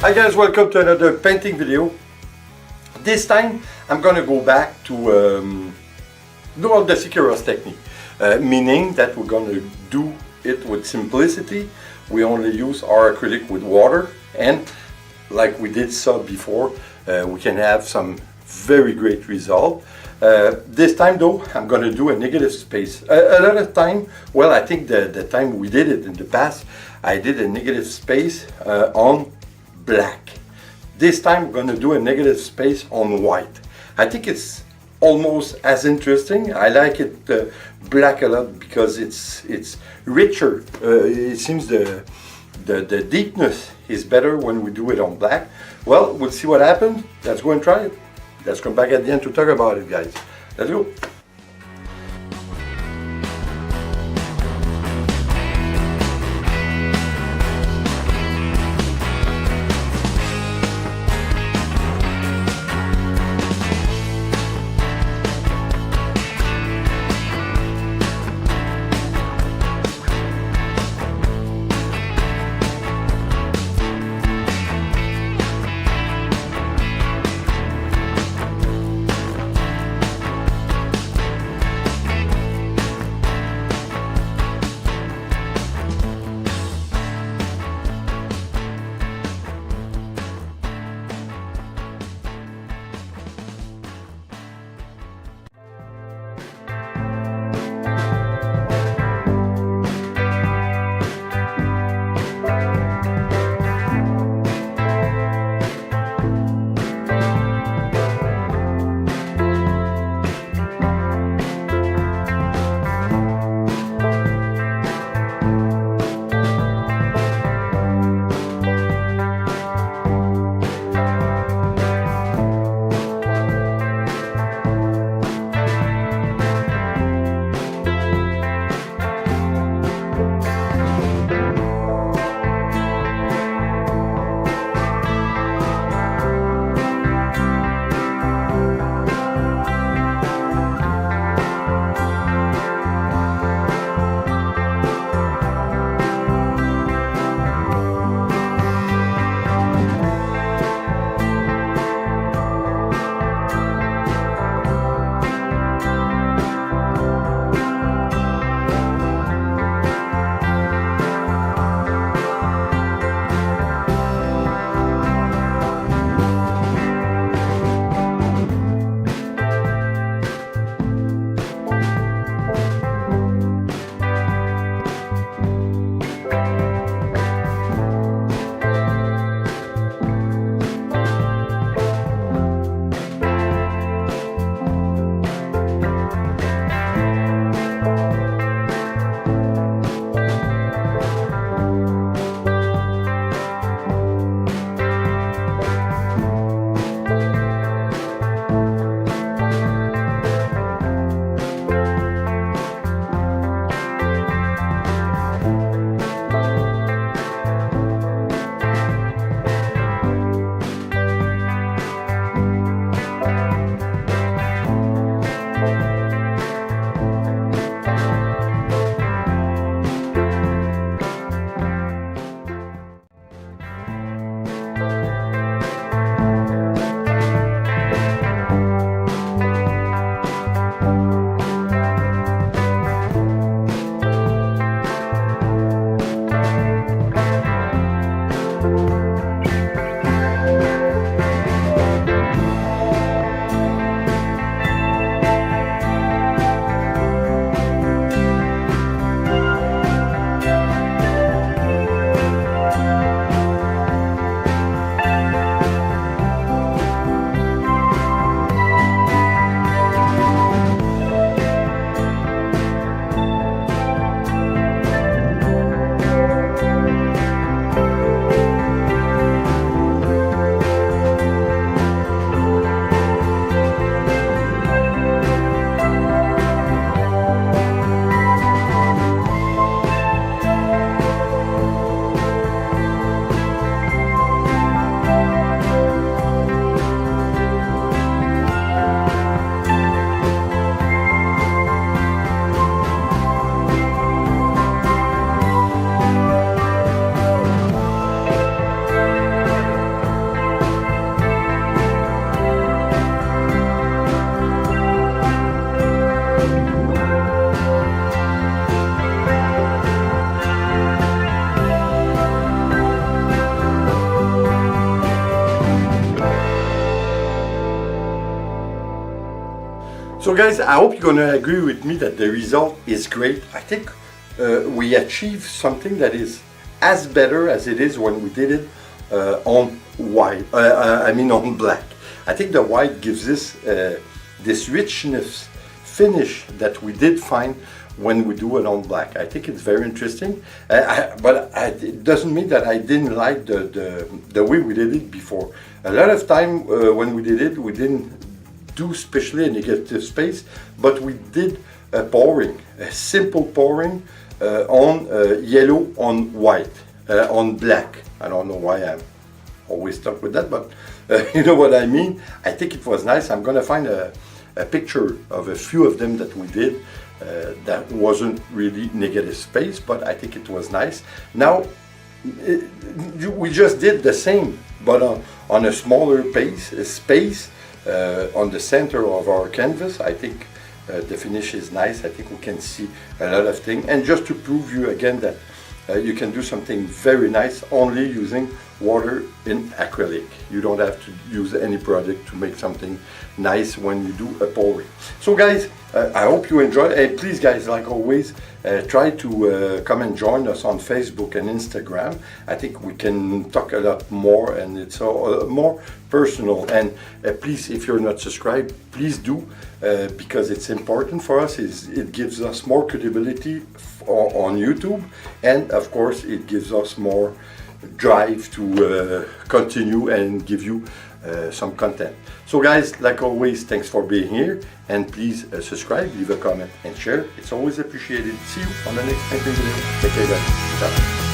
Hi guys, welcome to another painting video. This time I'm gonna go back to do all the Siqueiros technique, meaning that we're gonna do it with simplicity. We only use our acrylic with water, and like we did so before, we can have some very great result. This time though, I'm gonna do a negative space. A lot of time, well, I think the time we did it in the past, I did a negative space on black. This time we're going to do a negative space on white. I think it's almost as interesting. I like it black a lot because it's richer. It seems the deepness is better when we do it on black. Well, we'll see what happens. Let's go and try it. Let's come back at the end to talk about it, guys. Let's go. So guys, I hope you're going to agree with me that the result is great. I think we achieved something that is as better as it is when we did it on white, on black. I think the white gives this richness finish that we did find when we do it on black. I think it's very interesting, but it doesn't mean that I didn't like the way we did it before. A lot of time when we did it, we didn't do especially a negative space, but we did a pouring, a simple pouring on yellow on white, on black. I don't know why I'm always stuck with that, but you know what I mean. I think it was nice. I'm gonna find a picture of a few of them that we did that wasn't really negative space, but I think it was nice. Now we just did the same, but on a smaller space on the center of our canvas. I think the finish is nice. I think we can see a lot of things, and just to prove you again that you can do something very nice only using water in acrylic. You don't have to use any product to make something nice when you do a pouring. So guys, I hope you enjoy. Please guys, like always, try to come and join us on Facebook and Instagram. I think we can talk a lot more, and it's more personal. And please, if you're not subscribed, please do, because it's important for us. It gives us more credibility on YouTube, and of course it gives us more drive to continue and give you some content. So guys, like always, thanks for being here, and please subscribe, leave a comment and share. It's always appreciated. See you on the next painting video. Take care guys. Ciao.